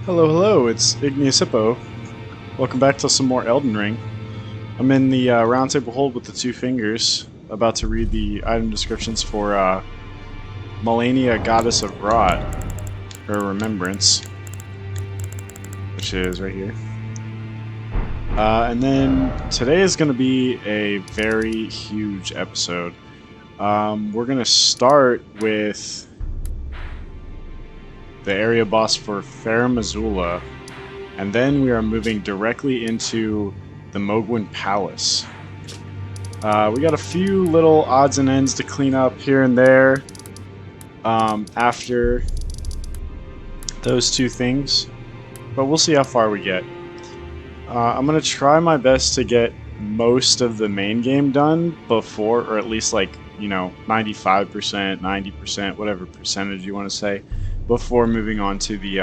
Hello, hello, it's Igneous Hippo. Welcome back to some more Elden Ring. I'm in the roundtable hold with the two fingers, about to read the item descriptions for Melania, Goddess of Rot, or Remembrance, which is right here. And then today is going to be a very huge episode. We're going to start with the area boss for Farum Azula, and then we are moving directly into the Mogwin Palace. We got a few little odds and ends to clean up here and there after those two things, but we'll see how far we get. I'm going to try my best to get most of the main game done before, or at least 95%, 90%, whatever percentage you want to say, before moving on to the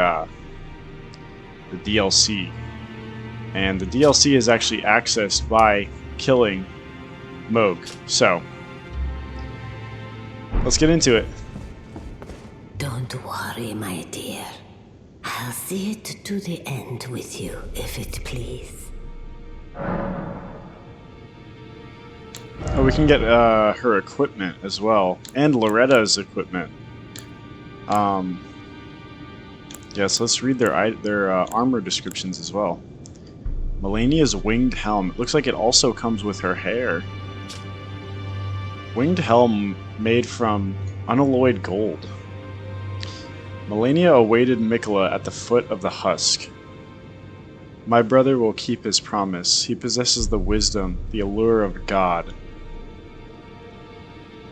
DLC. And the DLC is actually accessed by killing Moog. So, let's get into it. Don't worry, my dear. I'll see it to the end with you, if it please. Oh, we can get her equipment as well, and Loretta's equipment. Yes, let's read their armor descriptions as well. Melania's winged helm. It looks like it also comes with her hair. Winged helm made from unalloyed gold. Melania awaited Mikola at the foot of the husk. My brother will keep his promise. He possesses the wisdom, the allure of God.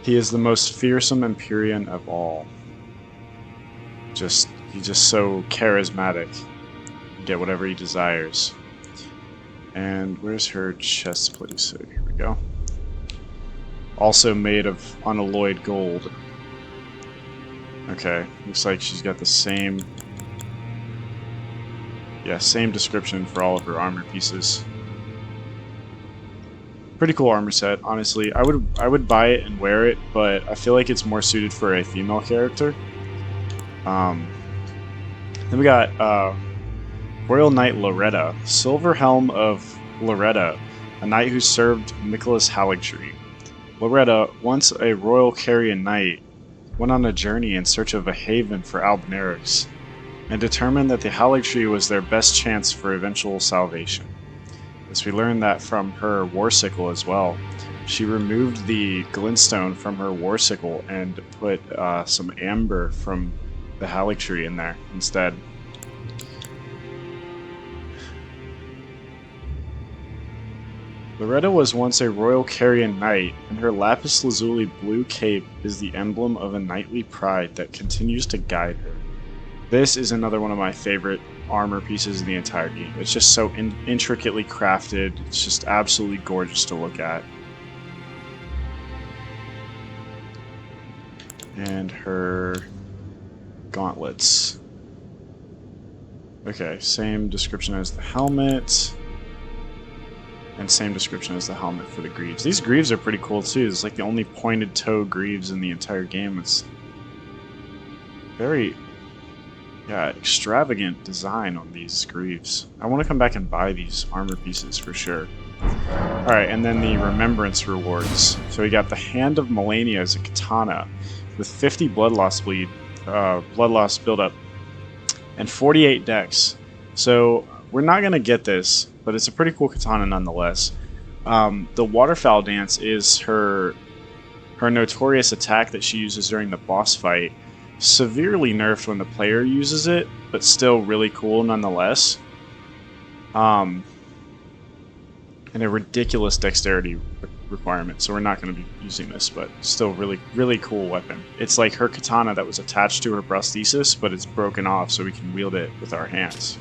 He is the most fearsome Empyrean of all. He's just so charismatic. Get whatever he desires. And where's her chest plate? So here we go. Also made of unalloyed gold. Okay, looks like she's got the same... yeah, same description for all of her armor pieces. Pretty cool armor set, honestly. I would buy it and wear it, but I feel like it's more suited for a female character. Then we got Royal Knight Loretta, Silver Helm of Loretta, a knight who served Nicholas Haligtree. Loretta, once a royal Carian knight, went on a journey in search of a haven for Albinaurics, and determined that the Haligtree was their best chance for eventual salvation. As we learned that from her warsicle as well. She removed the glintstone from her warsicle and put some amber from the Haligtree in there instead. Loretta was once a royal Carian knight, and her lapis lazuli blue cape is the emblem of a knightly pride that continues to guide her. This is another one of my favorite armor pieces in the entire game. It's just so intricately crafted. It's just absolutely gorgeous to look at. And her gauntlets. Okay, same description as the helmet. And same description as the helmet for the greaves. These greaves are pretty cool too. It's like the only pointed toe greaves in the entire game. It's very, extravagant design on these greaves. I want to come back and buy these armor pieces for sure. Alright, and then the remembrance rewards. So we got the Hand of Melania as a katana with 50 blood loss buildup and 48 dex. So we're not going to get this, but it's a pretty cool katana nonetheless. The waterfowl dance is her notorious attack that she uses during the boss fight. Severely nerfed when the player uses it, but still really cool nonetheless. And a ridiculous dexterity requirement, so we're not going to be using this, but still really, really cool weapon. It's like her katana that was attached to her prosthesis, but it's broken off so we can wield it with our hands.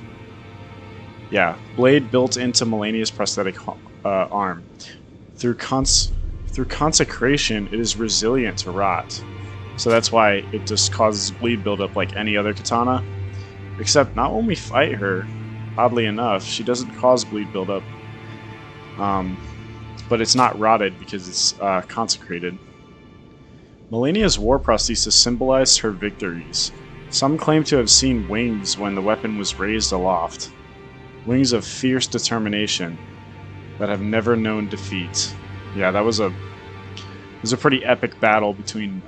Yeah, blade built into Melania's prosthetic arm. Through consecration, it is resilient to rot. So that's why it just causes bleed buildup like any other katana. Except not when we fight her. Oddly enough, she doesn't cause bleed buildup. But it's not rotted because it's consecrated. Melania's war prosthesis symbolized her victories. Some claim to have seen wings when the weapon was raised aloft. Wings of fierce determination that have never known defeat. Yeah, it was a pretty epic battle between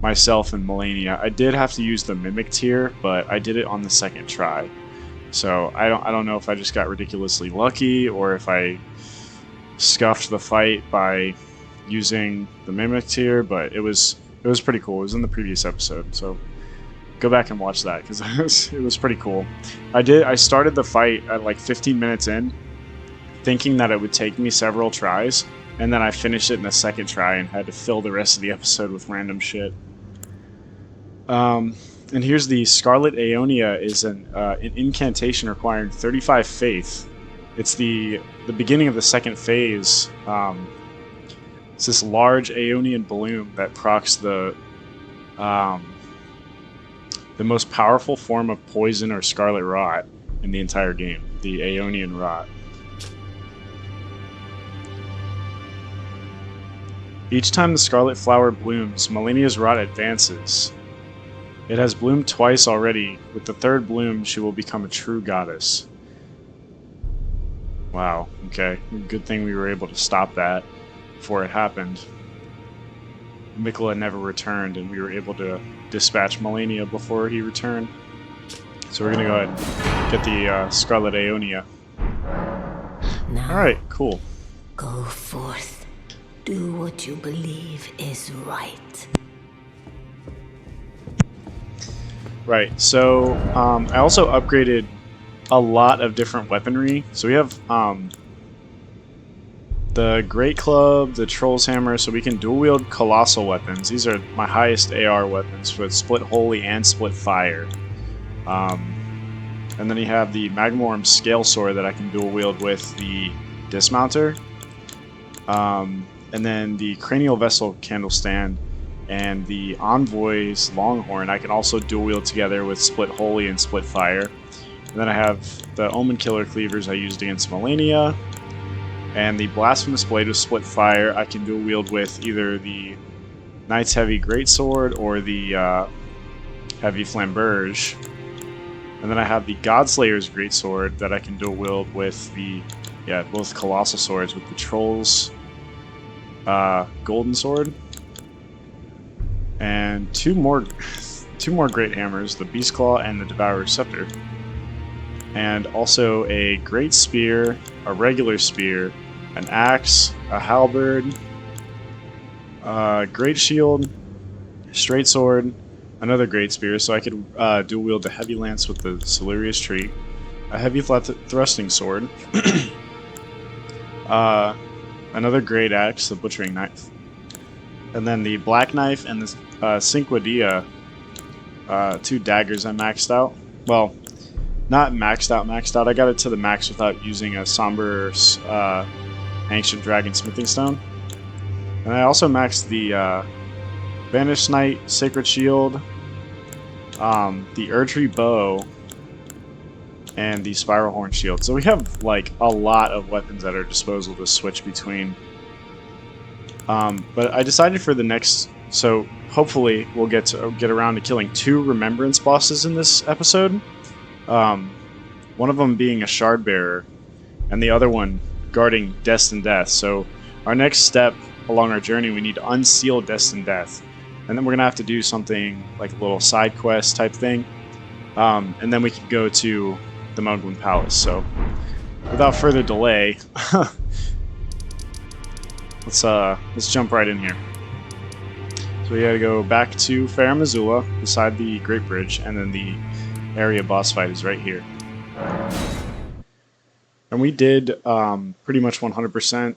myself and Melania. I did have to use the Mimic tier, but I did it on the second try. So I don't know if I just got ridiculously lucky or if I scuffed the fight by using the Mimic tier, but it was pretty cool. It was in the previous episode, so go back and watch that because it was pretty cool. I started the fight at like 15 minutes in, thinking that it would take me several tries, and then I finished it in the second try and had to fill the rest of the episode with random shit. And here's the Scarlet Aeonia is an incantation requiring 35 faith. It's the beginning of the second phase. It's this large Aeonian bloom that procs the most powerful form of poison or scarlet rot in the entire game, the Aeonian rot. Each time the scarlet flower blooms, Melania's rot advances. It has bloomed twice already. With the third bloom, she will become a true goddess. Wow, okay. Good thing we were able to stop that before it happened. Mikla never returned, and we were able to dispatch Melania before he returned. So we're gonna go ahead and get the Scarlet Aeonia. Alright, cool. Go forth. Do what you believe is right. Right, so I also upgraded a lot of different weaponry. So we have the Great Club, the Troll's Hammer, so we can dual wield colossal weapons. These are my highest AR weapons with Split Holy and Split Fire. And then you have the Magmorm Scale Sword that I can dual wield with the Dismounter. And then the Cranial Vessel Candle Stand and the Envoy's Longhorn I can also dual wield together with Split Holy and Split Fire. And then I have the Omen Killer Cleavers I used against Melania. And the Blasphemous Blade with Split Fire I can dual wield with either the Knight's Heavy Greatsword or the Heavy Flamberge. And then I have the Godslayer's Greatsword that I can dual wield with the, both Colossal Swords with the Troll's Golden Sword. And two more Great Hammers, the Beast Claw and the Devourer's Scepter. And also a Great Spear, a regular spear, an axe, a halberd, Great Shield, Straight Sword, another Great Spear, so I could dual wield the Heavy Lance with the Silurius Tree, a Heavy Thrusting Sword, another Great Axe, the Butchering Knife, and then the Black Knife and the Cinquedia, two daggers I maxed out. Well, not maxed out. I got it to the max without using a Somber Ancient Dragon Smithing Stone. And I also maxed the Banished Knight Sacred Shield, the Erdtree Bow, and the Spiral Horn Shield. So we have like a lot of weapons at our disposal to switch between. But I decided for the next, so hopefully we'll get around to killing 2 Remembrance bosses in this episode. One of them being a Shard Bearer, and the other one guarding Destined Death. So our next step along our journey, we need to unseal Destined Death, and then we're gonna have to do something like a little side quest type thing, and then we can go to the Moglin Palace. So without further delay, let's jump right in here. So we gotta go back to Farum Azula, beside the Great Bridge, and then the area boss fight is right here. And we did pretty much 100%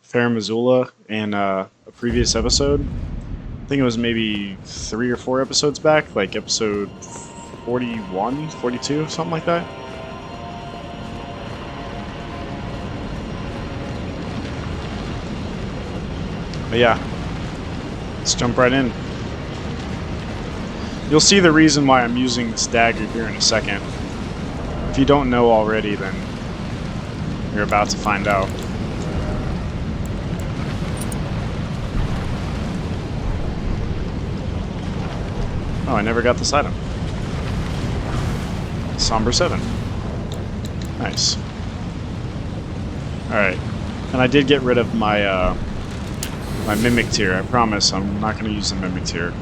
Farum Azula in a previous episode. I think it was maybe 3 or 4 episodes back, like episode 41, 42, something like that. But yeah, let's jump right in. You'll see the reason why I'm using this dagger here in a second. If you don't know already, then you're about to find out. Oh, I never got this item. Somber 7. Nice. Alright. And I did get rid of my, my Mimic Tier. I promise I'm not going to use the Mimic Tier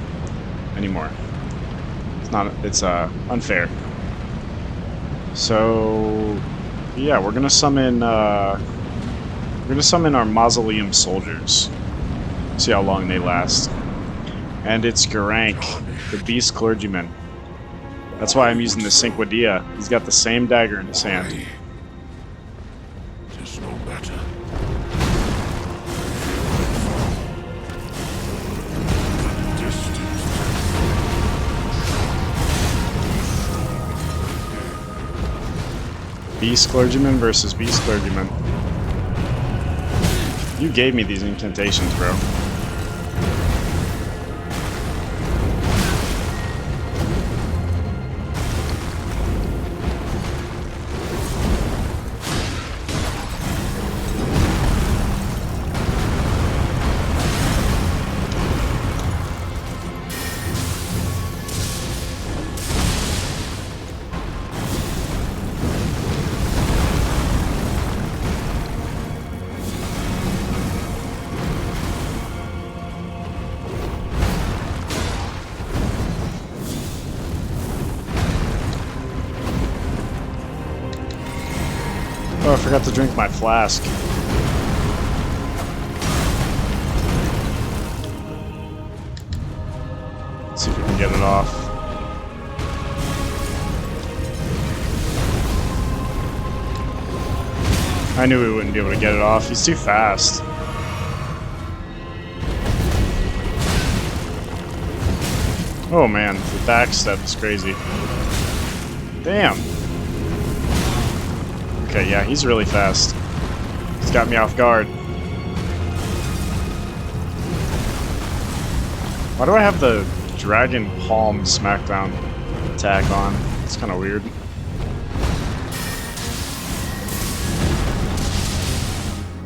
anymore. It's unfair. So, yeah, we're going to summon, our Mausoleum Soldiers. See how long they last. And it's Garank, the Beast Clergyman. That's why I'm using the Cinquedia. He's got the same dagger in his hand. Tis no matter. Beast Clergyman versus Beast Clergyman. You gave me these incantations, bro. Oh, I forgot to drink my flask. Let's see if we can get it off. I knew we wouldn't be able to get it off. He's too fast. Oh man, the backstep is crazy. Damn. Okay, yeah, he's really fast. He's got me off guard. Why do I have the Dragon Palm Smackdown attack on? It's kind of weird.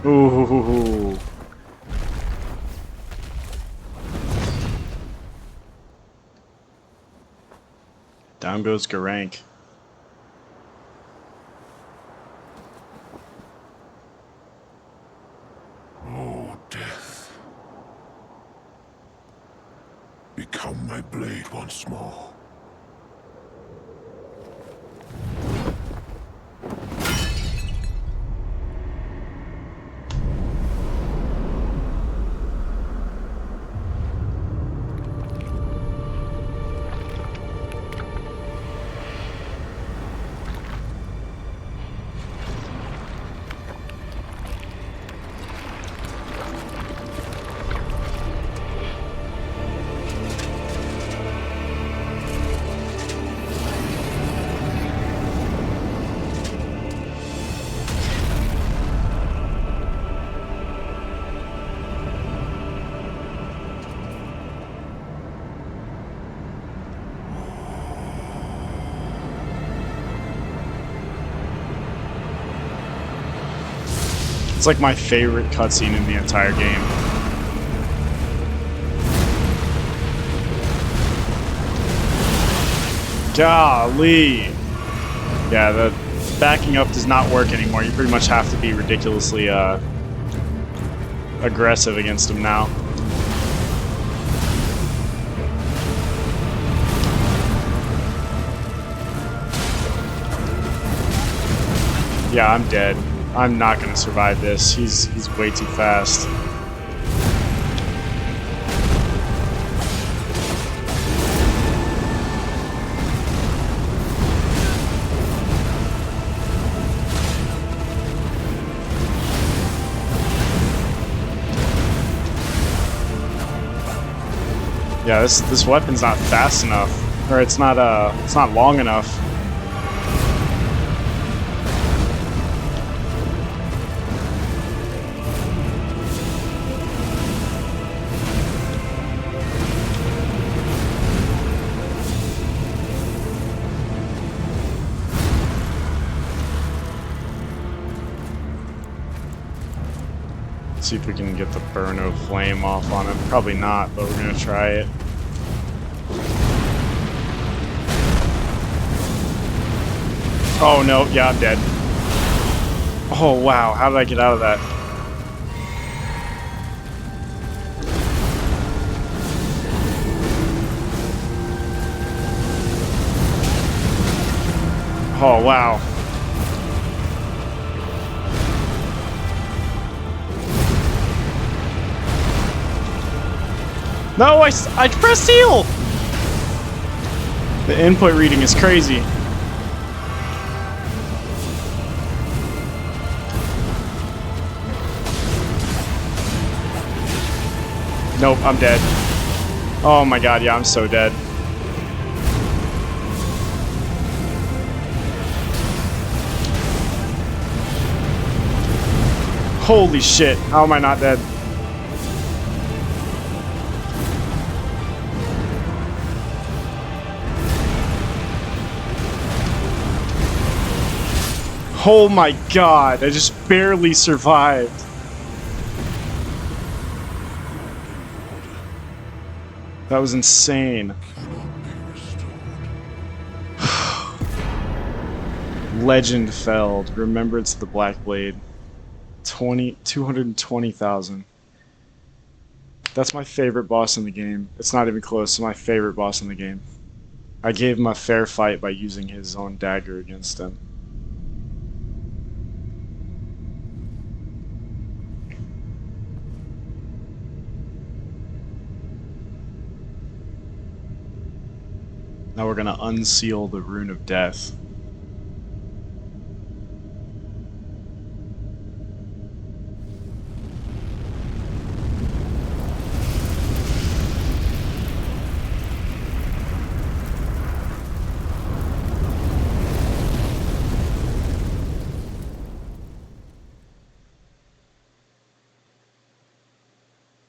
Ooh. Down goes Garank. Oh, death. Become my blade once more. It's like my favorite cutscene in the entire game. Golly! Yeah, the backing up does not work anymore. You pretty much have to be ridiculously aggressive against him now. Yeah, I'm dead. I'm not going to survive this. He's way too fast. Yeah, this weapon's not fast enough, or it's not long enough. See if we can get the Burno Flame off on him. Probably not, but we're gonna try it. Oh no, yeah, I'm dead. Oh wow, how did I get out of that? Oh wow. No, I pressed seal! The input reading is crazy. Nope, I'm dead. Oh my god, yeah, I'm so dead. Holy shit, how am I not dead? Oh my god, I just barely survived. That was insane. Legend felled. Remembrance of the Black Blade. 220,000. That's my favorite boss in the game. It's not even close to my favorite boss in the game. I gave him a fair fight by using his own dagger against him. Now we're gonna unseal the Rune of Death.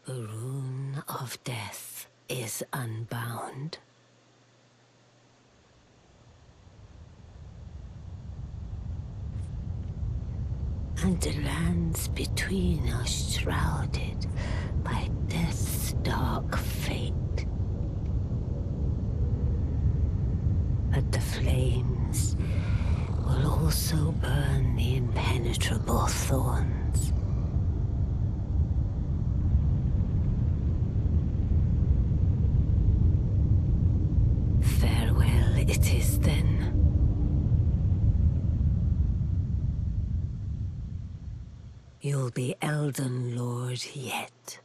The Rune of Death is unbound. And the lands between are shrouded by death's dark fate. But the flames will also burn the impenetrable thorns. Farewell it is then. You'll be Elden Lord yet.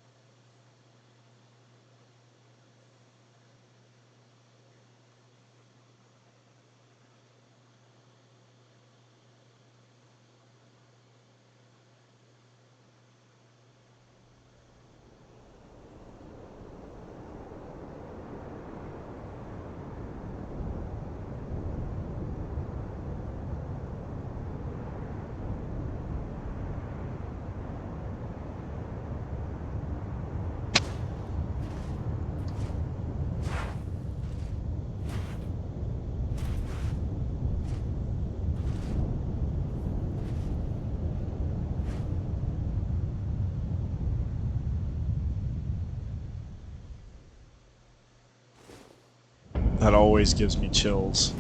That always gives me chills.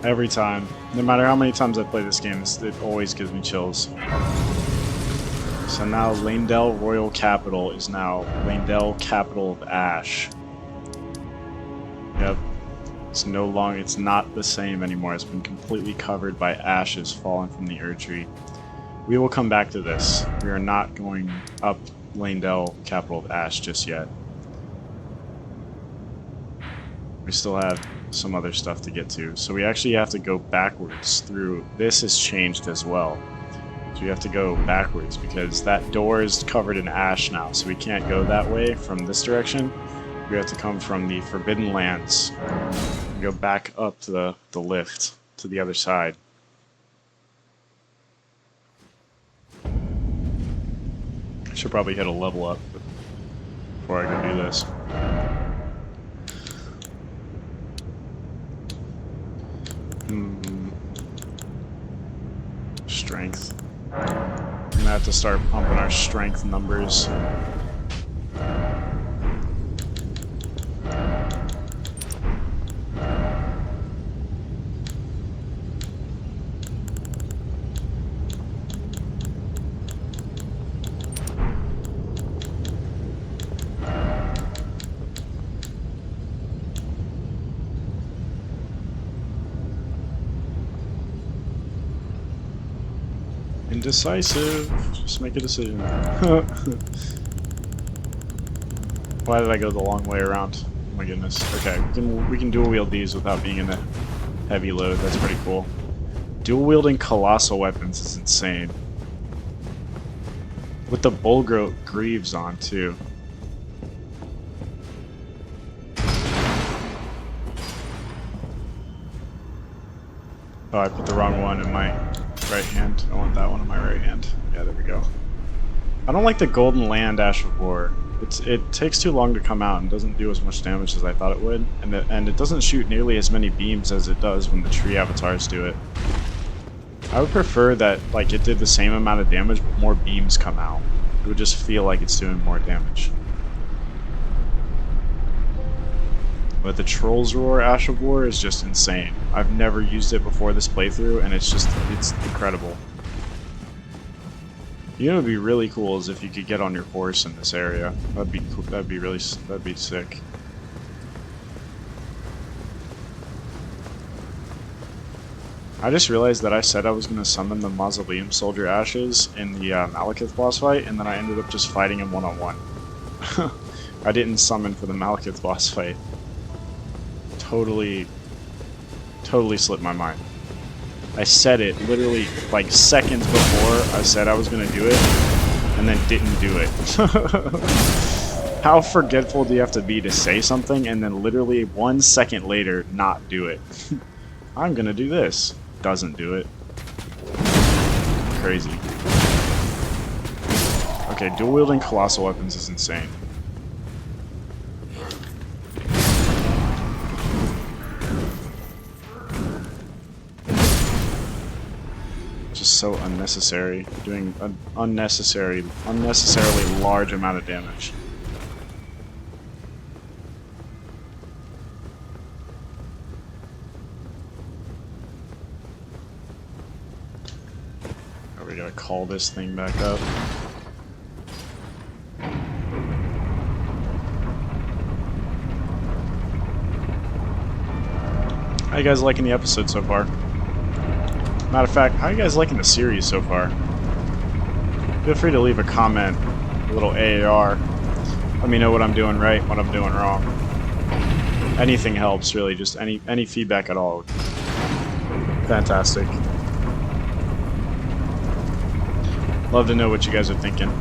Every time. No matter how many times I play this game, it always gives me chills. So now Leyndell Royal Capital is now Leyndell Capital of Ash. Yep. It's no longer, it's not the same anymore. It's been completely covered by ashes fallen from the Erdtree. We will come back to this. We are not going up Leyndell Capital of Ash just yet. We still have some other stuff to get to. So we actually have to go backwards through. This has changed as well. So we have to go backwards because that door is covered in ash now. So we can't go that way from this direction. We have to come from the Forbidden Lands and go back up to the lift to the other side. I should probably hit a level up before I go do this. Strength. We're gonna have to start pumping our strength numbers. Indecisive. Just make a decision. Why did I go the long way around? Oh my goodness. Okay, we can dual wield these without being in a heavy load. That's pretty cool. Dual wielding colossal weapons is insane. With the Bulgro Greaves on too. Oh, I put the wrong one in my right hand. I want that one in my right hand. Yeah, there we go. I don't like the Golden Land Ash of War. It takes too long to come out and doesn't do as much damage as I thought it would, and it doesn't shoot nearly as many beams as it does when the tree avatars do it. I would prefer that like it did the same amount of damage, but more beams come out. It would just feel like it's doing more damage. But the Troll's Roar Ash of War is just insane. I've never used it before this playthrough, and it's incredible. You know what would be really cool is if you could get on your horse in this area. That'd be cool. That'd be sick. I just realized that I said I was going to summon the Mausoleum Soldier Ashes in the Malekith boss fight, and then I ended up just fighting him one-on-one. I didn't summon for the Malekith boss fight. Totally slipped my mind. I said it literally like seconds before I said I was going to do it, and then didn't do it. How forgetful do you have to be to say something and then literally 1 second later not do it? I'm going to do this. Doesn't do it. Crazy. Okay, dual wielding colossal weapons is insane. Just so unnecessary, doing an unnecessarily large amount of damage. Are we gonna call this thing back up? How you guys liking the episode so far? Matter of fact, how are you guys liking the series so far? Feel free to leave a comment, a little AAR. Let me know what I'm doing right, what I'm doing wrong. Anything helps, really. Just any feedback at all. Fantastic. Love to know what you guys are thinking.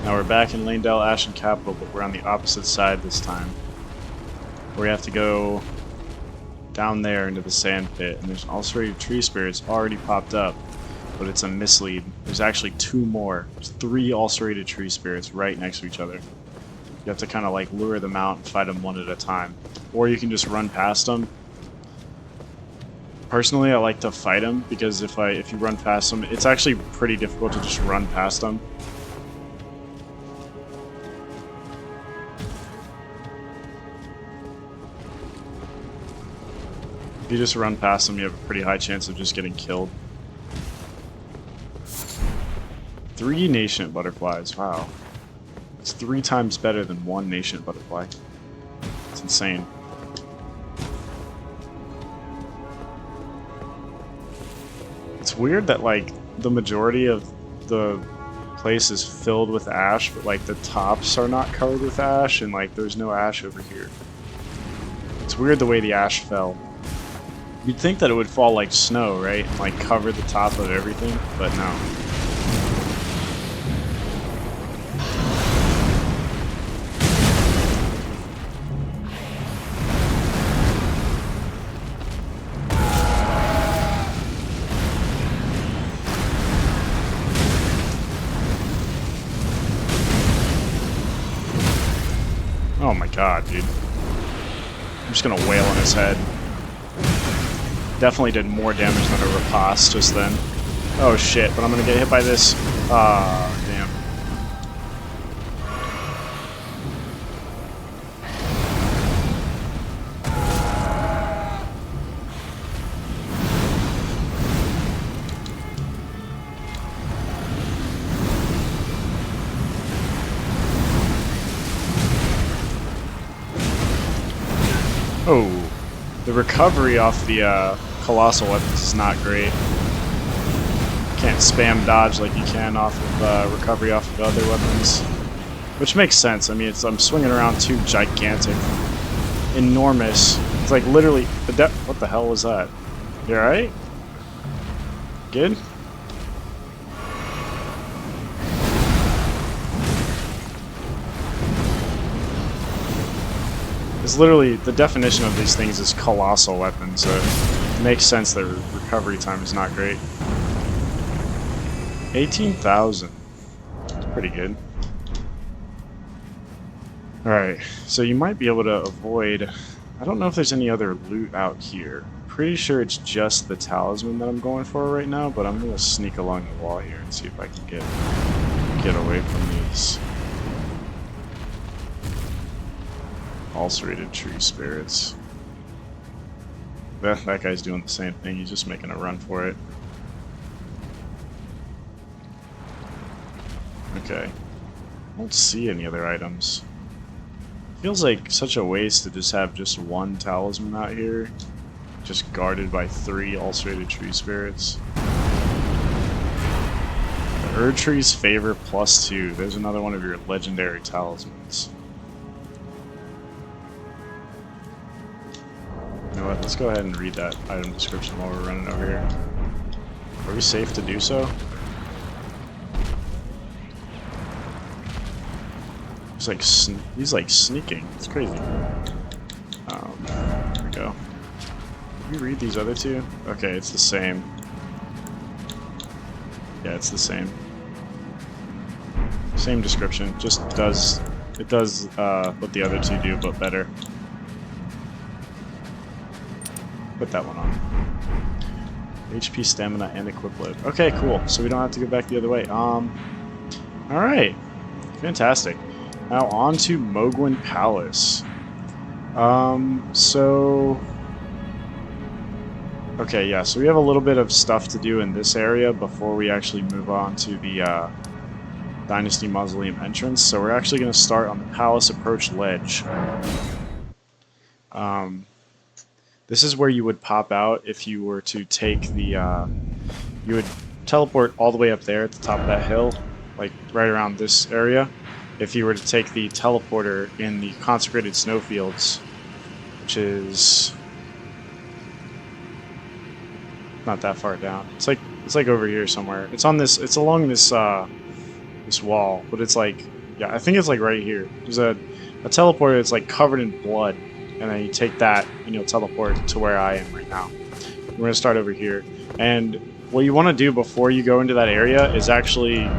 Now we're back in Lanedale Ashen Capital, but we're on the opposite side this time. We have to go down there into the sand pit, and there's also tree spirits already popped up, but it's a mislead. There's actually 2 more. There's 3 ulcerated tree spirits right next to each other. You have to kind of like lure them out and fight them one at a time. Or you can just run past them. Personally, I like to fight them, because if you run past them, it's actually pretty difficult to just run past them. If you just run past them, you have a pretty high chance of just getting killed. 3 Nation Butterflies, wow. It's 3 times better than 1 Nation Butterfly. It's insane. It's weird that, like, the majority of the place is filled with ash, but, like, the tops are not covered with ash, and, like, there's no ash over here. It's weird the way the ash fell. You'd think that it would fall like snow, right? And, like, cover the top of everything, but no. Oh my god, dude. I'm just gonna wail on his head. Definitely did more damage than a riposte just then. Oh shit, but I'm gonna get hit by this. Ah, damn. The recovery off the colossal weapons is not great. Can't spam dodge like you can off of recovery off of other weapons. Which makes sense. I mean, I'm swinging around two gigantic, enormous. It's like literally. What the hell was that? You alright? Good? It's literally, the definition of these things is colossal weapons, so it makes sense that recovery time is not great. 18,000. That's pretty good. Alright, so you might be able to avoid... I don't know if there's any other loot out here. Pretty sure it's just the talisman that I'm going for right now, but I'm going to sneak along the wall here and see if I can get away from these ulcerated tree spirits. That guy's doing the same thing, he's just making a run for it. Okay. I don't see any other items. Feels like such a waste to just have just one talisman out here, just guarded by 3 ulcerated tree spirits. Erdtree's favor +2. There's another one of your legendary talismans. You know what? Let's go ahead and read that item description while we're running over here. Are we safe to do so? He's like sneaking. It's crazy. There we go. Can you read these other two? Okay, it's the same. Yeah, it's the same. Same description. Just does what the other two do, but better. Put that one on. HP, stamina, and equip load. Okay, cool. So we don't have to go back the other way. All right. Fantastic. Now on to Mogwin Palace. Okay, yeah, so we have a little bit of stuff to do in this area before we actually move on to the Dynasty Mausoleum entrance. So we're actually going to start on the Palace Approach Ledge. This is where you would pop out if you were to take the... you would teleport all the way up there at the top of that hill, like right around this area. If you were to take the teleporter in the Consecrated Snowfields, which is not that far down. It's like over here somewhere. It's on this. It's along this this wall, but it's like, yeah, I think it's like right here. There's a teleporter that's like covered in blood, and then you take that and you'll teleport to where I am right now. We're gonna start over here, and what you want to do before you go into that area is actually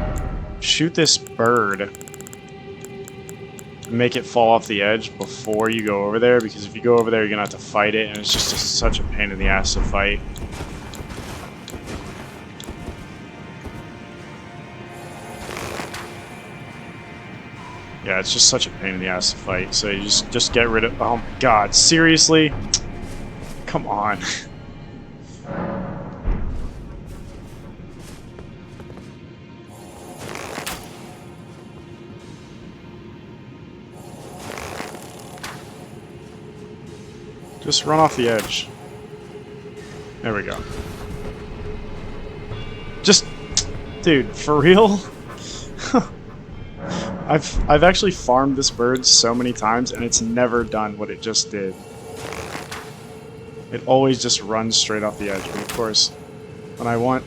shoot this bird. Make it fall off the edge before you go over there, because if you go over there, you're gonna have to fight it, and it's just such a pain in the ass to fight. Yeah, it's just such a pain in the ass to fight. So you just get rid of. Oh my god! Seriously? Come on. Just run off the edge. There we go. Just, dude, for real? I've actually farmed this bird so many times, and it's never done what it just did. It always just runs straight off the edge. But of course, when I want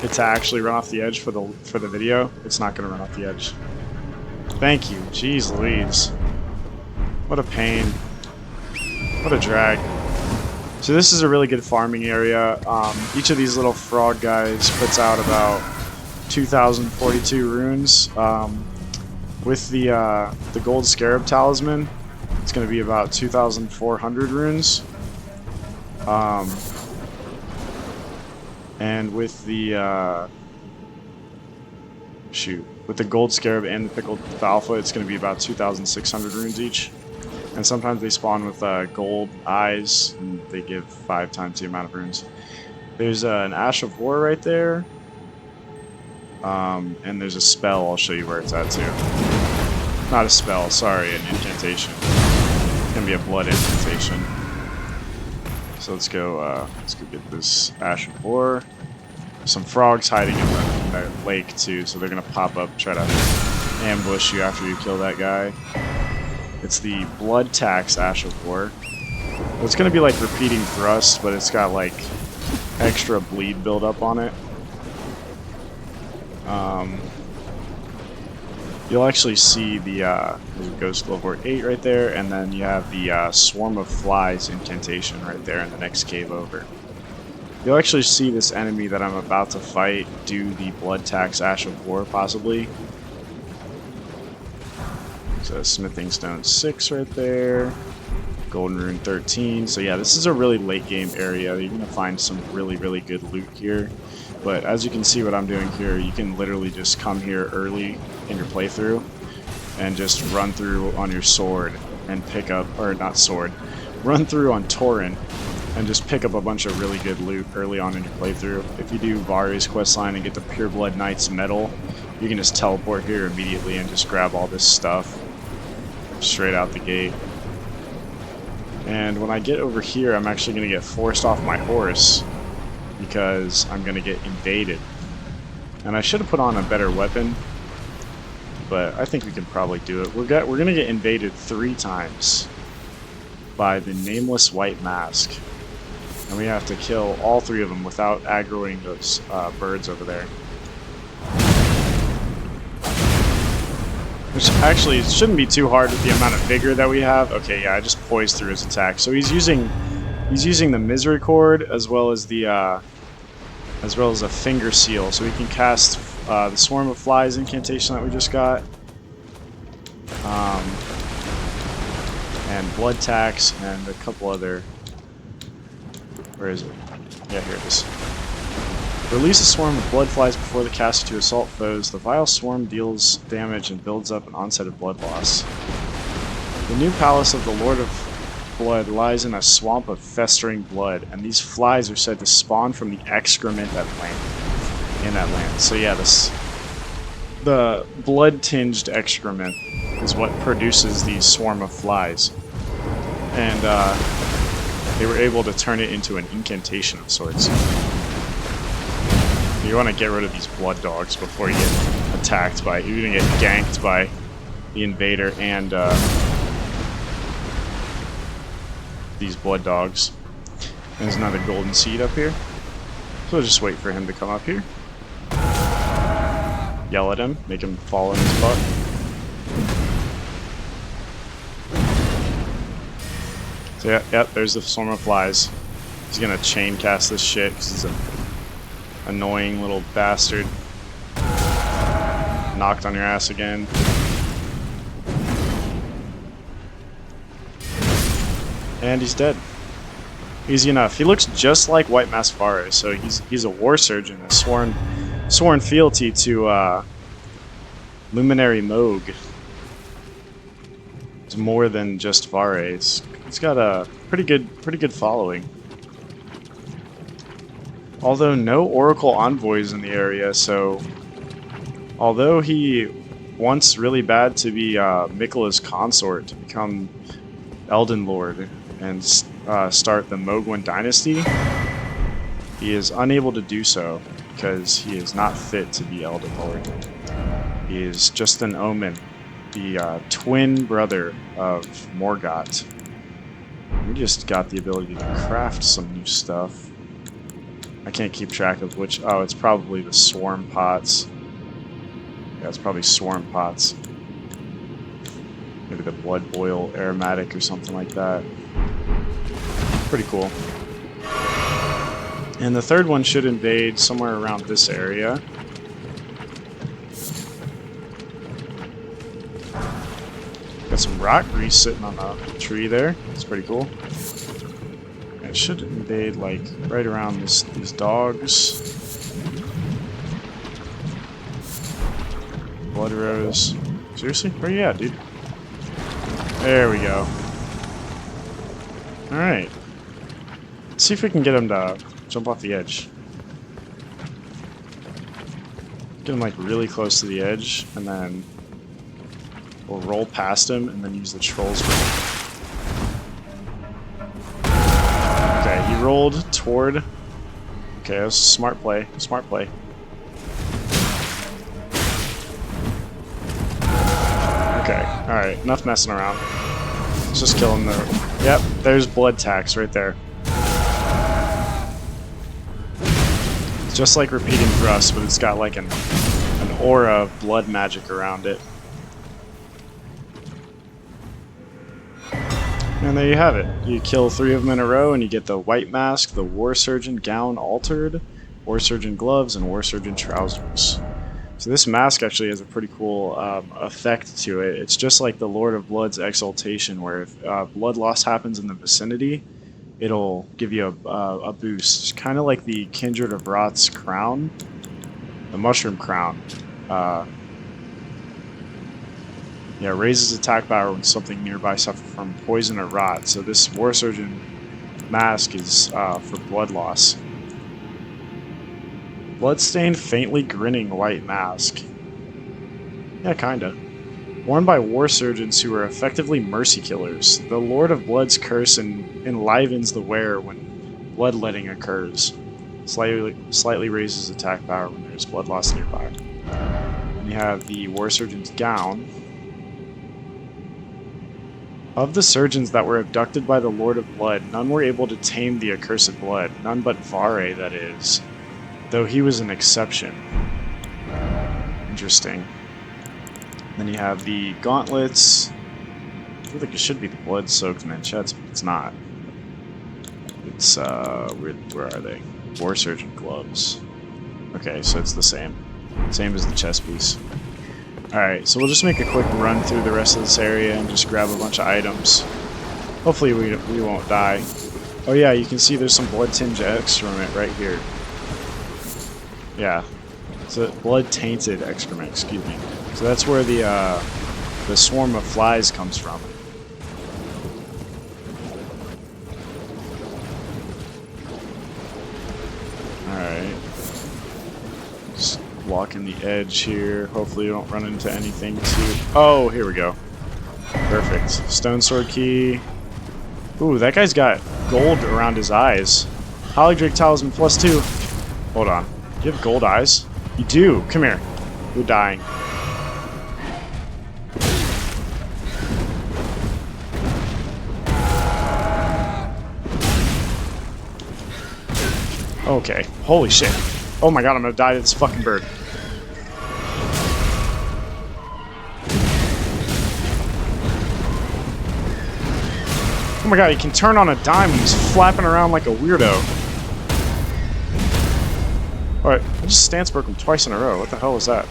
it to actually run off the edge for the video, it's not going to run off the edge. Thank you. Jeez Louise. What a pain. What a drag. So this is a really good farming area. Each of these little frog guys puts out about 2,042 runes. With the gold scarab talisman, it's going to be about 2,400 runes. And with the with the gold scarab and the pickled alpha, it's going to be about 2,600 runes each. And sometimes they spawn with gold eyes, and they give 5 times the amount of runes. There's an Ash of War right there. And there's a spell, I'll show you where it's at too. Not a spell, sorry, an incantation. It's gonna be a blood incantation. So let's go get this Ash of War. Some frogs hiding in the lake too, so they're gonna pop up, try to ambush you after you kill that guy. It's the Blood Tax Ash of War. It's gonna be like repeating thrust, but it's got like extra bleed buildup on it. You'll actually see the Ghost Level 8 right there, and then you have the Swarm of Flies incantation right there in the next cave over. You'll actually see this enemy that I'm about to fight do the Blood Tax Ash of War, possibly. So Smithing Stone 6 right there. Golden Rune 13. So yeah, this is a really late game area. You're going to find some really, really good loot here. But as you can see what I'm doing here, you can literally just come here early in your playthrough and just run through on your sword and pick up, or not sword, run through on Tauren and just pick up a bunch of really good loot early on in your playthrough. If you do Vare's questline and get the Pureblood Knight's medal, you can just teleport here immediately and just grab all this stuff straight out the gate. And when I get over here, I'm actually going to get forced off my horse because I'm going to get invaded. And I should have put on a better weapon, but I think we can probably do it. We're going to get invaded 3 times by the Nameless White Mask. And we have to kill all 3 of them without aggroing those birds over there. Which actually shouldn't be too hard with the amount of vigor that we have. Okay, yeah, I just poised through his attack. So he's using the Misericord as well as a Finger Seal, so we can cast the Swarm of Flies incantation that we just got, and Blood Tax, and a couple other. Where is it? Yeah, here it is. Release a swarm of blood flies before the caster to assault foes. The vile swarm deals damage and builds up an onset of blood loss. The new palace of the Lord of Blood lies in a swamp of festering blood, and these flies are said to spawn from the excrement in that land. So yeah, the blood-tinged excrement is what produces these swarm of flies. And they were able to turn it into an incantation of sorts. You want to get rid of these blood dogs before you get attacked by, you're going to get ganked by the invader and these blood dogs. There's another golden seed up here. So we'll just wait for him to come up here. Yell at him, make him fall in his butt. So yeah, there's the swarm of flies. He's going to chain cast this shit because he's a annoying little bastard. Knocked on your ass again. And he's dead. Easy enough. He looks just like White Mask Vare, so he's a war surgeon, a sworn fealty to Luminary Moog. It's more than just Vare. He's got a pretty good following. Although no Oracle envoys in the area, so although he wants really bad to be Miquella's consort to become Elden Lord and start the Mogwin dynasty, he is unable to do so because he is not fit to be Elden Lord. He is just an omen, the twin brother of Morgott. We just got the ability to craft some new stuff. I can't keep track of which. Oh, it's probably the swarm pots. Yeah, it's probably swarm pots. Maybe the blood boil aromatic or something like that. Pretty cool. And the third one should invade somewhere around this area. Got some rock grease sitting on the tree there. It's pretty cool. It should invade, like, right around these dogs. Blood Rose. Seriously? Where you at, dude? There we go. Alright. Let's see if we can get him to jump off the edge. Get him, like, really close to the edge, and then we'll roll past him, and then use the Troll's Ring. Okay, he rolled toward... Okay, that was a smart play. Smart play. Okay, alright. Enough messing around. Let's just kill him there. Yep, there's blood tax right there. It's just like repeating thrust, but it's got like an aura of blood magic around it. And there you have it. You kill 3 of them in a row and you get the White Mask, the War Surgeon Gown Altered, War Surgeon Gloves, and War Surgeon Trousers. So this mask actually has a pretty cool effect to it. It's just like the Lord of Blood's Exaltation, where if blood loss happens in the vicinity, it'll give you a boost. It's kind of like the Kindred of Rot's crown, the Mushroom Crown. Yeah, raises attack power when something nearby suffers from poison or rot. So this War Surgeon mask is for blood loss. Bloodstained, faintly grinning white mask. Yeah, kinda. Worn by war surgeons who are effectively mercy killers. The Lord of Blood's curse enlivens the wearer when bloodletting occurs. Slightly raises attack power when there's blood loss nearby. And you have the War Surgeon's Gown. Of the surgeons that were abducted by the Lord of Blood, none were able to tame the accursed blood. None but Vare, that is. Though he was an exception. Interesting. Then you have the gauntlets. I feel like it should be the blood-soaked manchettes, but it's not. It's, where are they? War Surgeon gloves. Okay, so it's the same. Same as the chest piece. Alright, so we'll just make a quick run through the rest of this area and just grab a bunch of items. Hopefully we won't die. Oh yeah, you can see there's some blood-tinged excrement right here. Yeah, it's a blood-tainted excrement, excuse me. So that's where the swarm of flies comes from. Alright. Just walking the edge here. Hopefully you don't run into anything too... Oh, here we go. Perfect. Stone sword key. Ooh, that guy's got gold around his eyes. Holydrake talisman +2. Hold on. Do you have gold eyes? You do. Come here. You're dying. Okay. Holy shit. Oh my god, I'm gonna die to this fucking bird. Oh my god, he can turn on a dime and he's flapping around like a weirdo. Alright, I just stance broke him twice in a row. What the hell was that?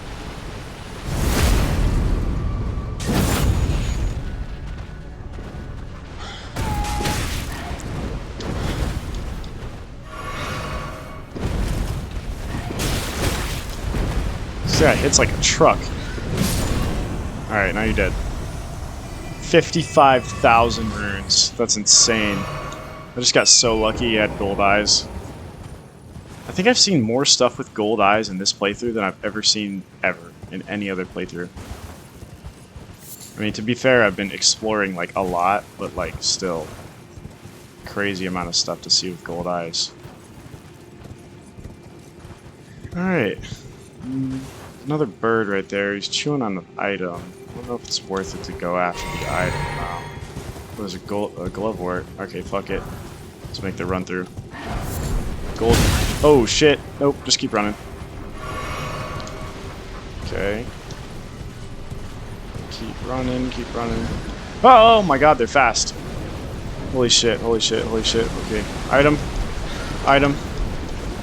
This guy hits like a truck. Alright, now you're dead. 55,000 runes. That's insane. I just got so lucky he had gold eyes. I think I've seen more stuff with gold eyes in this playthrough than I've ever seen ever in any other playthrough. I mean, to be fair, I've been exploring like a lot, but like still crazy amount of stuff to see with gold eyes. Alright. Another bird right there. He's chewing on an item. I don't know if it's worth it to go after the item now. What is a glove wart? Okay, fuck it. Let's make the run through. Gold. Oh shit. Nope, just keep running. Okay. Keep running, keep running. Oh my god, they're fast. Holy shit, holy shit, holy shit. Okay. Item. Item.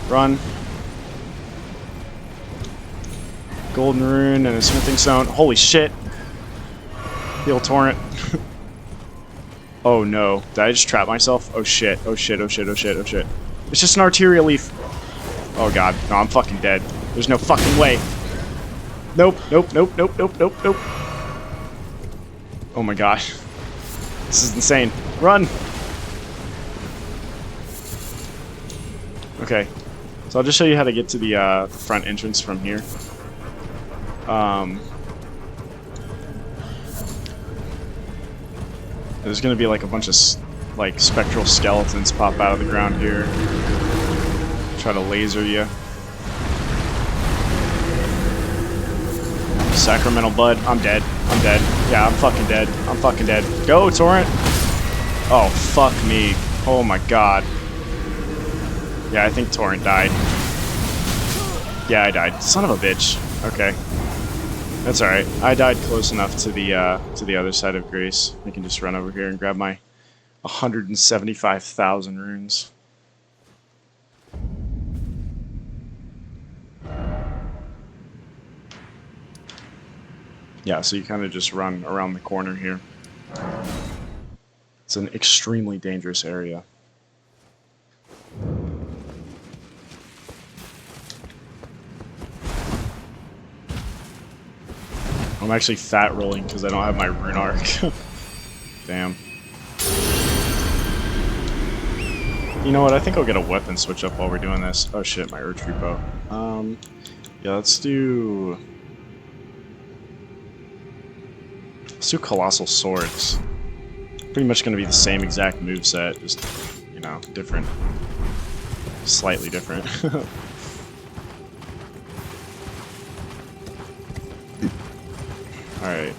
Run. Golden rune and a smithing stone. Holy shit. Heal torrent. Oh no. Did I just trap myself? Oh shit. Oh shit. Oh shit. Oh shit. Oh shit. It's just an arterial leaf. Oh god. No, I'm fucking dead. There's no fucking way. Nope. Nope. Nope. Nope. Nope. Nope. Nope. Oh my god. This is insane. Run. Okay. So I'll just show you how to get to the front entrance from here. There's gonna be like a bunch of like spectral skeletons pop out of the ground here. Try to laser you. Sacramental Bud. I'm dead. I'm dead. Yeah, I'm fucking dead. I'm fucking dead. Go, Torrent! Oh, fuck me. Oh my god. Yeah, I think Torrent died. Yeah, I died. Son of a bitch. Okay. That's alright. I died close enough to the other side of Grace. I can just run over here and grab my 175,000 runes. Yeah, so you kind of just run around the corner here. It's an extremely dangerous area. I'm actually fat rolling because I don't have my rune arc. Damn. You know what? I think I'll get a weapon switch up while we're doing this. Oh shit, my Erdtree bow. Yeah, let's do Colossal Swords. Pretty much going to be the same exact moveset, just, you know, different. Slightly different. Alright.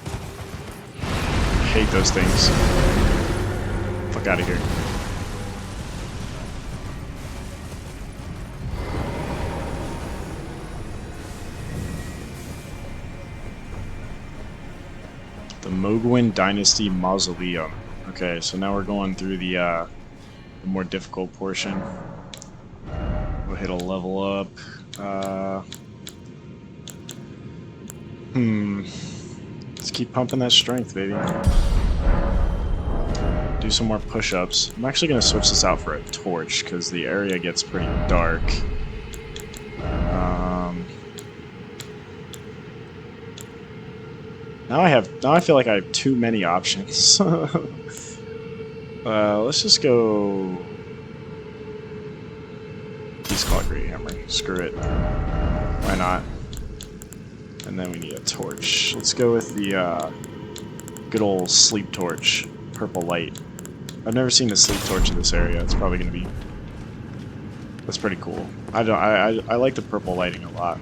Hate those things. Fuck out of here. The Mogwin Dynasty Mausoleum. Okay, so now we're going through the more difficult portion. We'll hit a level up. Let's keep pumping that strength, baby. Do some more push-ups. I'm actually going to switch this out for a torch, because the area gets pretty dark. Now I feel like I have too many options. Let's just go... He's called Great Hammer. Screw it. Why not? And then we need a torch. Let's go with the good old sleep torch. Purple light. I've never seen a sleep torch in this area. It's probably going to be... That's pretty cool. I like the purple lighting a lot.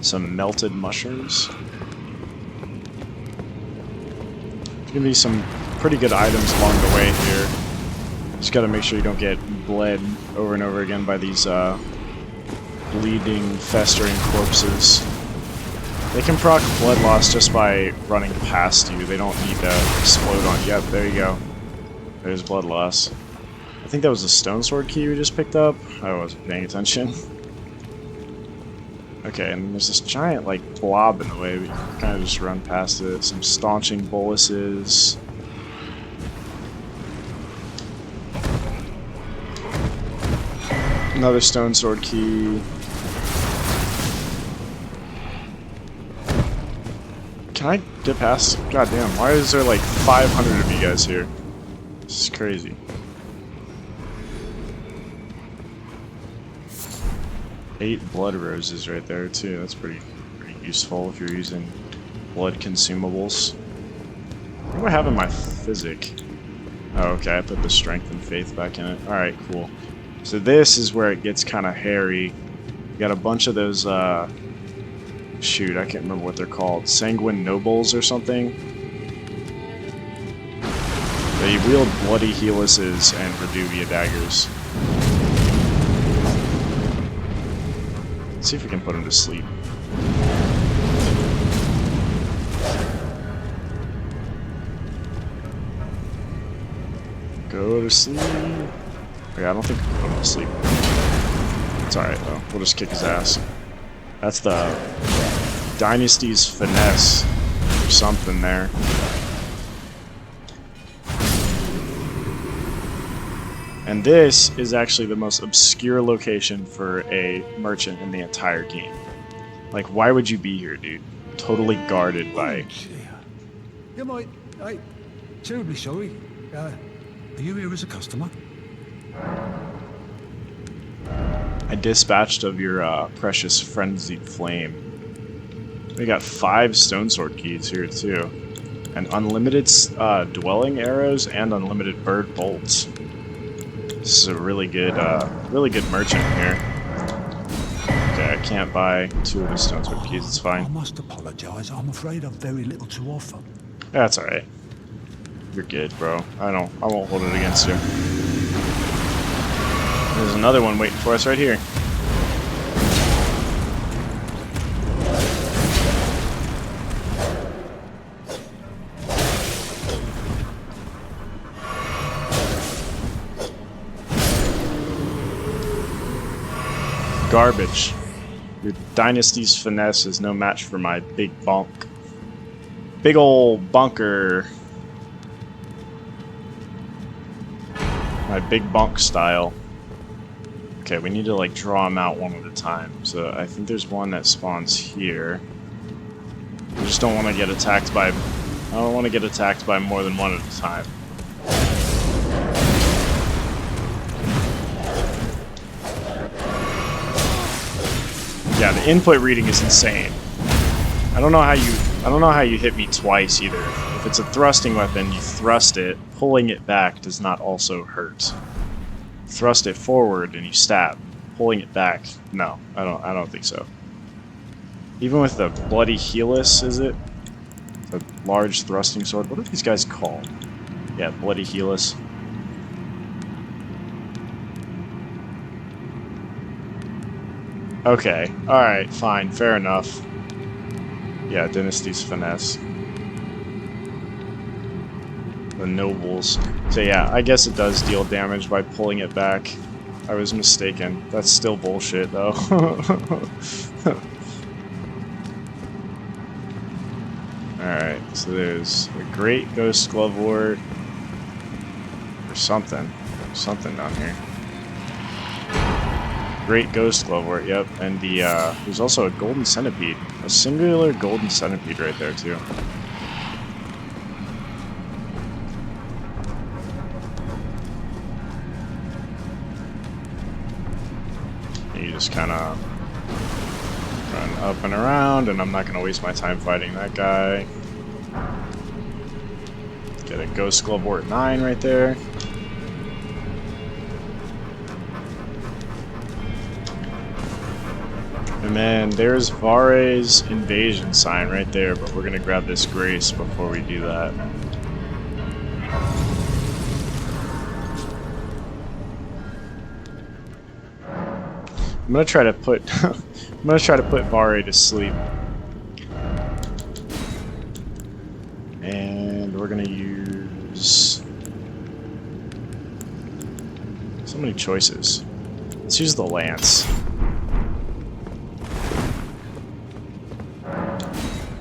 Some melted mushrooms. There's gonna be some pretty good items along the way here. Just gotta make sure you don't get bled over and over again by these bleeding, festering corpses. They can proc blood loss just by running past you. They don't need to explode on you. Yep, there you go. There's blood loss. I think that was a stone sword key we just picked up. I wasn't paying attention. Okay, and there's this giant, like, blob in the way. We can kind of just run past it. Some staunching boluses. Another stone sword key. Can I get past? God damn, why is there like 500 of you guys here? This is crazy. Eight blood roses right there too. That's pretty useful if you're using blood consumables. What do I have in my physic? Oh, okay, I put the strength and faith back in it. Alright, cool. So this is where it gets kind of hairy. You got a bunch of those, shoot, I can't remember what they're called. Sanguine Nobles or something. They wield bloody helices and Reduvia daggers. Let's see if we can put him to sleep. Go to sleep. Okay, I don't think we can put him to sleep. It's alright though. We'll just kick his ass. That's the Dynasty's finesse or something there. And this is actually the most obscure location for a merchant in the entire game. Like, why would you be here, dude? Totally guarded by... You might... terribly sorry. Are you here as a customer? I dispatched of your precious frenzied flame. We got 5 stone sword keys here, too. And unlimited dwelling arrows and unlimited bird bolts. This is a really good merchant here. Okay, I can't buy 2 of the stones with keys, it's fine. I must apologize. I'm afraid I've very little to offer. That's alright. You're good, bro. I won't hold it against you. There's another one waiting for us right here. Garbage. Your dynasty's finesse is no match for my big bonk. Big ol' bunker. My big bonk style. Okay, we need to like draw them out one at a time. So I think there's one that spawns here. I just don't want to get attacked by... I don't want to get attacked by more than one at a time. Yeah, the input reading is insane. I don't know how you hit me twice either. If it's a thrusting weapon, you thrust it. Pulling it back does not also hurt. Thrust it forward and you stab. Pulling it back, no, I don't think so. Even with the bloody Helus, is it? The large thrusting sword. What are these guys called? Yeah, bloody Helus. Okay, alright, fine, fair enough. Yeah, Dynasty's finesse. The nobles. So yeah, I guess it does deal damage by pulling it back. I was mistaken. That's still bullshit, though. Alright, so there's a great ghost glovewort. Or something. Something down here. Great ghost glovewort, yep. And the there's also a golden centipede. A singular golden centipede right there too. You just kind of run up and around, and I'm not going to waste my time fighting that guy. Get a ghost glovewort 9 right there. And then there's Vare's invasion sign right there, but we're gonna grab this grace before we do that. I'm gonna try to put Vare to sleep. And we're gonna use so many choices. Let's use the lance.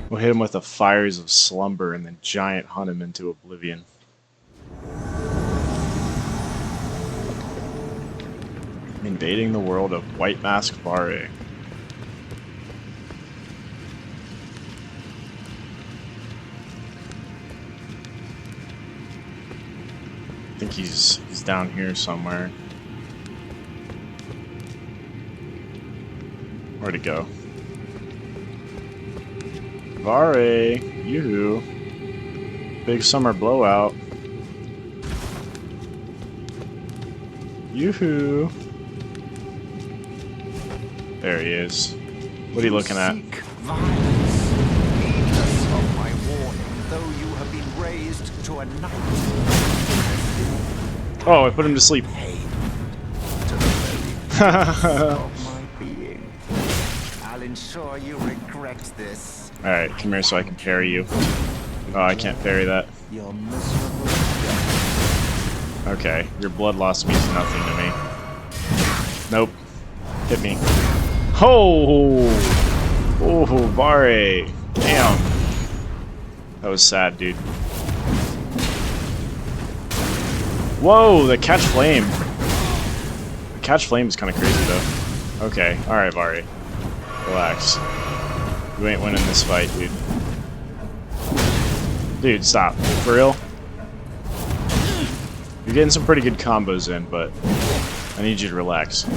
We'll hit him with the fires of slumber and then giant hunt him into oblivion. Invading the world of White Mask Vare. I think he's down here somewhere. Where'd he go? Vare, yoo-hoo. Big summer blowout. Yoo-hoo. There he is. What are you looking at? Seek violence. Heedless of my warning, though you have been raised to a knight. Oh, I put him to sleep. Pain to the very of my being. I'll ensure you regret this. Alright, come here so I can parry you. Oh, I can't parry that. Your miserable death. Okay, your blood loss means nothing to me. Nope. Hit me. Oh! Oh, Vare. Damn. That was sad, dude. Whoa, the catch flame. The catch flame is kind of crazy, though. Okay, alright, Vare. Relax. You ain't winning this fight, dude. Dude, stop. For real? You're getting some pretty good combos in, but I need you to relax.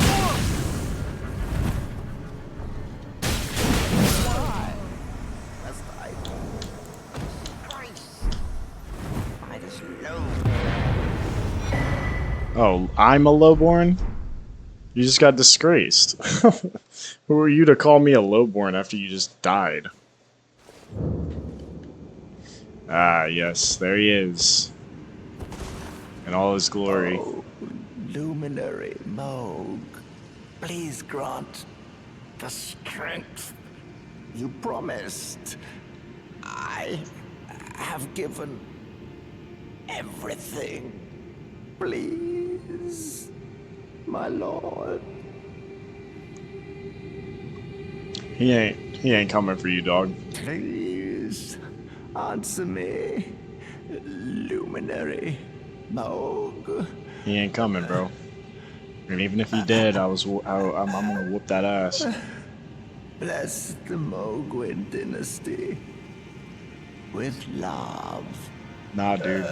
Oh, I'm a lowborn? You just got disgraced. Who are you to call me a lowborn after you just died? Ah, yes, there he is. In all his glory. Oh, luminary Moog, please grant the strength you promised. I have given everything. Please, my lord. He ain't coming for you, dog. Please, answer me, luminary Moog. He ain't coming, bro. And even if he did, I'm gonna whoop that ass. Bless the Mogwin dynasty with love. Nah, dude.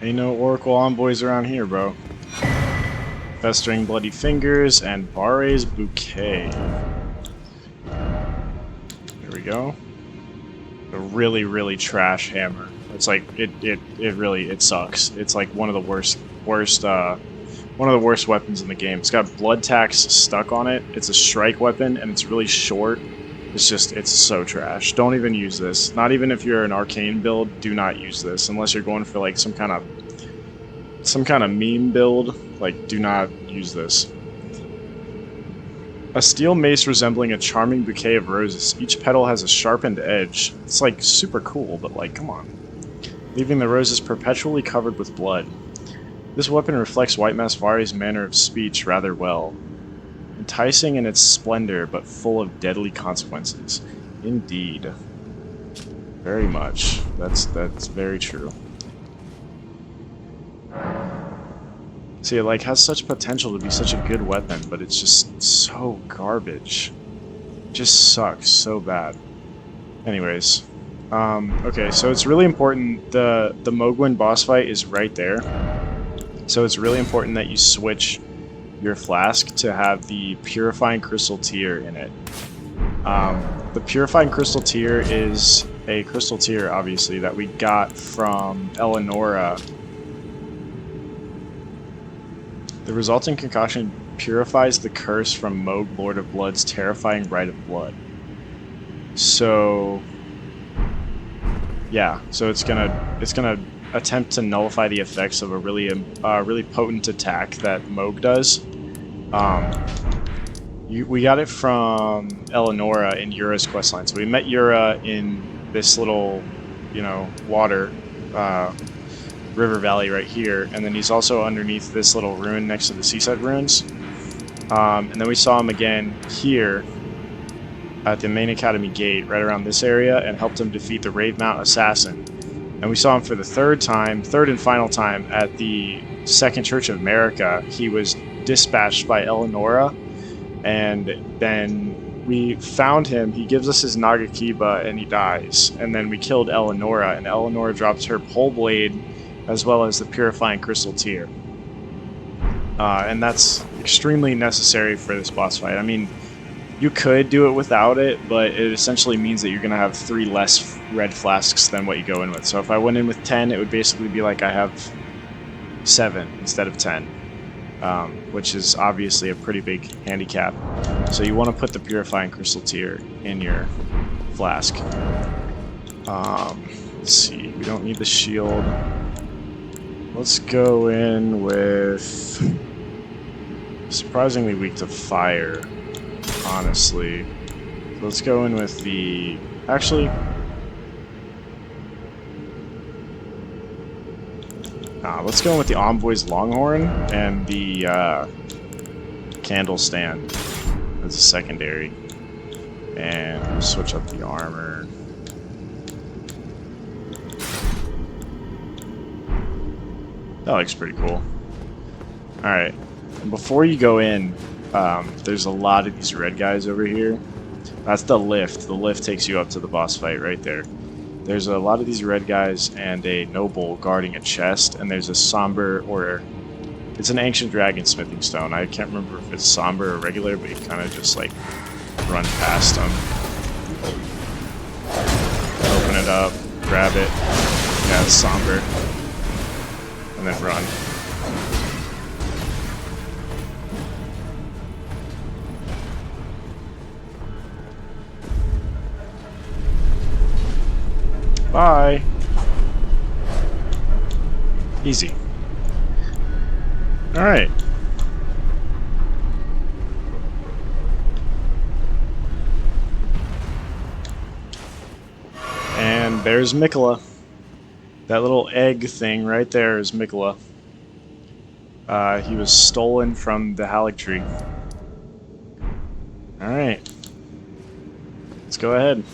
Ain't no Oracle envoys around here, bro. Festering Bloody Fingers and Bare's Bouquet. There we go. A really, really trash hammer. It's like it sucks. It's like one of the worst weapons in the game. It's got blood tax stuck on it. It's a strike weapon and it's really short. It's so trash. Don't even use this. Not even if you're an arcane build, do not use this unless you're going for like some kind of meme build. Like, do not use this. A steel mace resembling a charming bouquet of roses. Each petal has a sharpened edge. It's like super cool, but like, come on. Leaving the roses perpetually covered with blood. This weapon reflects White Mask Vari's manner of speech rather well. Enticing in its splendor, but full of deadly consequences. Indeed. Very much. That's very true. See, it like has such potential to be such a good weapon, but it's just so garbage. It just sucks so bad. Anyways, okay, so it's really important. The Mogwin boss fight is right there, so it's really important that you switch your flask to have the Purifying Crystal Tear in it. The Purifying Crystal Tear is a crystal tear, obviously, that we got from Eleonora. The resulting concoction purifies the curse from Moog, Lord of Blood's terrifying Rite of Blood. So, yeah, so it's gonna attempt to nullify the effects of a really potent attack that Moog does. We got it from Eleonora in Yura's questline. So we met Yura in this little, water river valley right here, and then he's also underneath this little ruin next to the seaside ruins. And then we saw him again here at the main academy gate, right around this area, and helped him defeat the Ravemount assassin. And we saw him for the third and final time at the Second Church of America. He was dispatched by Eleonora, and then we found him. He gives us his Nagakiba, and he dies. And then we killed Eleonora, and Eleonora drops her pole blade as well as the Purifying Crystal Tear. And that's extremely necessary for this boss fight. I mean, you could do it without it, but it essentially means that you're going to have 3 less red flasks than what you go in with. So if I went in with 10, it would basically be like I have 7 instead of 10, which is obviously a pretty big handicap. So you want to put the Purifying Crystal Tear in your flask. Let's see, we don't need the shield. Let's go in with surprisingly weak to fire, honestly. So let's go in with the... Actually... let's go in with the Envoy's Longhorn and the Candle Stand as a secondary. And we'll switch up the armor. That looks pretty cool. Alright, before you go in, there's a lot of these red guys over here. That's the lift. The lift takes you up to the boss fight right there. There's a lot of these red guys and a noble guarding a chest, and there's a somber, or it's an ancient dragon smithing stone. I can't remember if it's somber or regular, but you kind of just like run past them. Open it up, grab it, Yeah, somber. And then run. Bye. Easy. Alright. And there's Mikola. That little egg thing right there is Mikola. He was stolen from the Erdtree. Alright. Let's go ahead.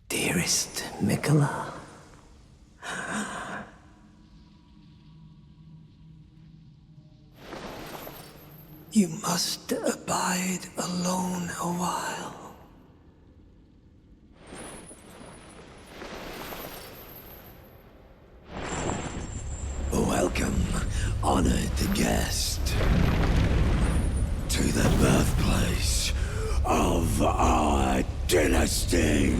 Dearest Mikola. You must abide alone a while. Welcome, honored guest, to the birthplace of our dynasty.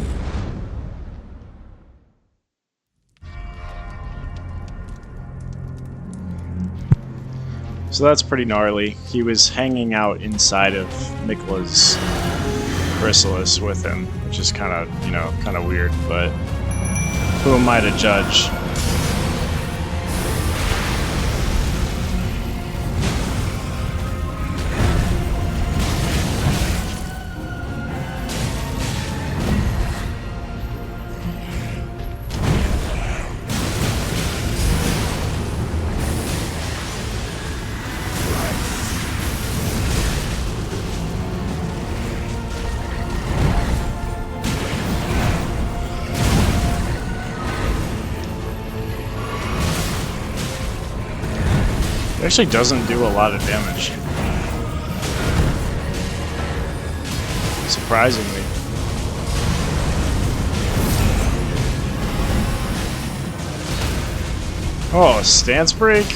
So that's pretty gnarly. He was hanging out inside of Mikola's chrysalis with him, which is kind of, you know, kind of weird, but who am I to judge? It actually doesn't do a lot of damage. Surprisingly. Oh, a stance break?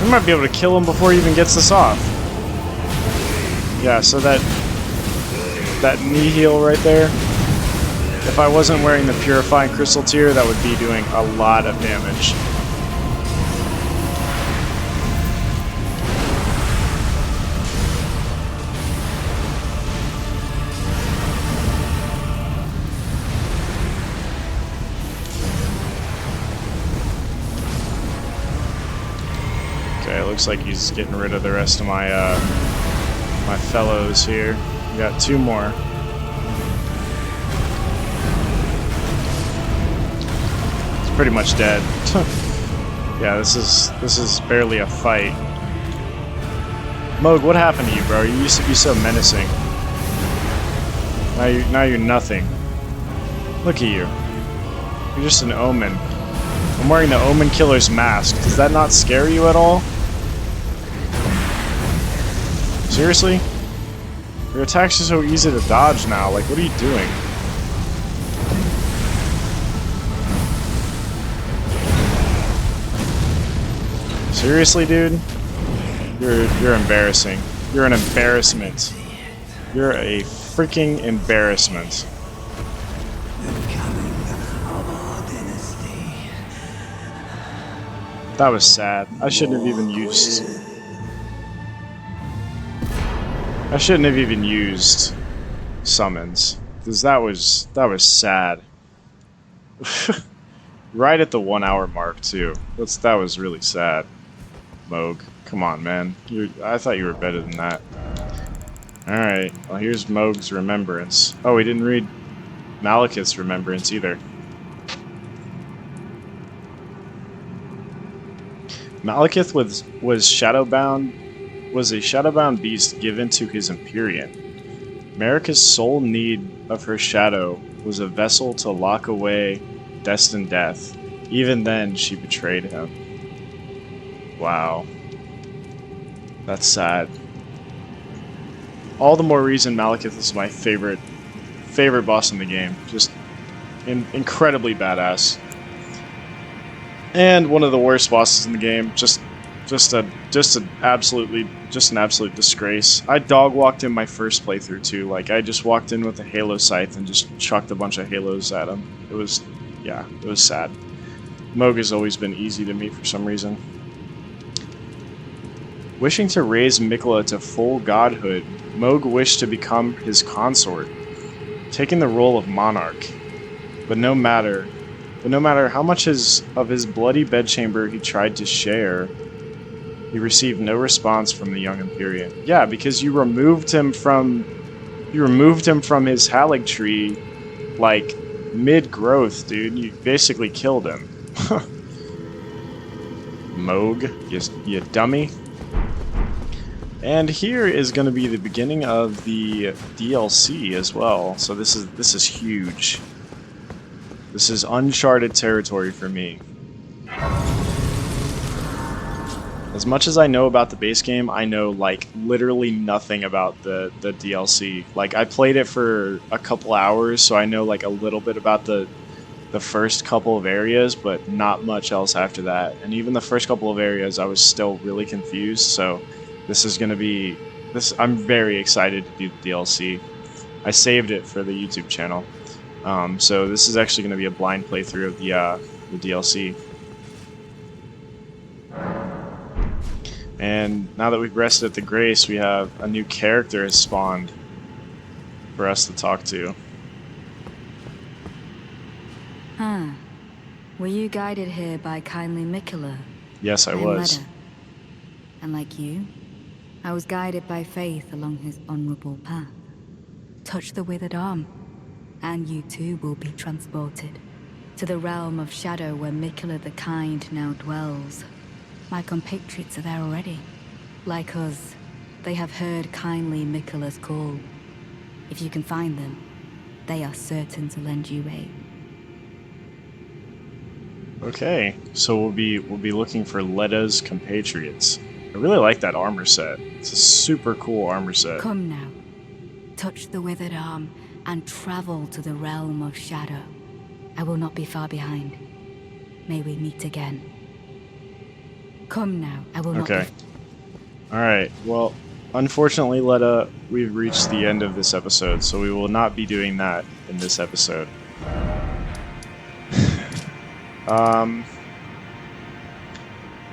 We might be able to kill him before he even gets this off. Yeah, so that knee heal right there, if I wasn't wearing the Purifying Crystal tier, that would be doing a lot of damage. Okay, it looks like he's getting rid of the rest of my my fellows here. We got two more. It's pretty much dead. Yeah, this is barely a fight. Moog, what happened to you, bro? You used to be so menacing. Now you're nothing. Look at you. You're just an omen. I'm wearing the Omen Killer's mask. Does that not scare you at all? Seriously? Your attacks are so easy to dodge now. Like, what are you doing? Seriously, dude? You're embarrassing. You're an embarrassment. You're a freaking embarrassment. That was sad. I shouldn't have even used... I shouldn't have even used summons. Because that was sad. Right at the 1 hour mark, too. That was really sad. Moog. Come on, man. I thought you were better than that. Alright, well here's Moog's Remembrance. Oh, we didn't read Malekith's Remembrance either. Malekith was a shadowbound beast given to his Empyrean. Marika's sole need of her shadow was a vessel to lock away destined death. Even then, she betrayed him. Wow. That's sad. All the more reason Malekith is my favorite boss in the game. Just incredibly badass. And one of the worst bosses in the game. Just an absolute disgrace. I dog walked in my first playthrough too. Like I just walked in with a Halo scythe and just chucked a bunch of halos at him. It was sad. Moog has always been easy to me for some reason. Wishing to raise Miquella to full godhood, Moog wished to become his consort, taking the role of monarch. But no matter how much of his bloody bedchamber he tried to share, he received no response from the young Empyrean. Yeah, because you removed him from his Halig tree, like mid-growth, dude. You basically killed him. Moog, you dummy. And here is going to be the beginning of the DLC as well. So this is huge. This is uncharted territory for me. As much as I know about the base game, I know like literally nothing about the DLC. Like I played it for a couple hours, so I know like a little bit about the first couple of areas, but not much else after that. And even the first couple of areas, I was still really confused. So this is going to be I'm very excited to do the DLC. I saved it for the YouTube channel. So this is actually going to be a blind playthrough of the DLC. And now that we've rested at the Grace, we have a new character has spawned for us to talk to. Huh. Were you guided here by kindly Miquella? Yes, I was. Leda? And like you, I was guided by faith along his honorable path. Touch the withered arm, and you too will be transported to the realm of shadow where Miquella the Kind now dwells. My compatriots are there already. Like us, they have heard kindly Miquella's call. If you can find them, they are certain to lend you aid. Okay, so we'll be looking for Leda's compatriots. I really like that armor set. It's a super cool armor set. Come now, touch the withered arm and travel to the realm of shadow. I will not be far behind. May we meet again. Come now, I will not. Okay. Alright, well, unfortunately, Leda, we've reached the end of this episode, so we will not be doing that in this episode.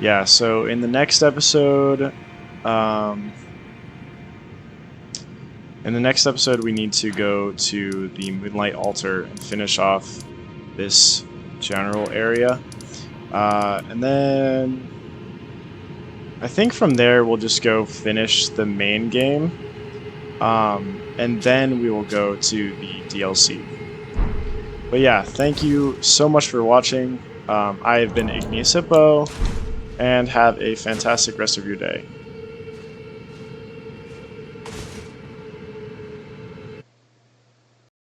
Yeah, so in the next episode, we need to go to the Moonlight Altar and finish off this general area. And then I think from there we'll just go finish the main game. And then we will go to the DLC. But yeah, thank you so much for watching. I have been Igneous Hippo, and have a fantastic rest of your day.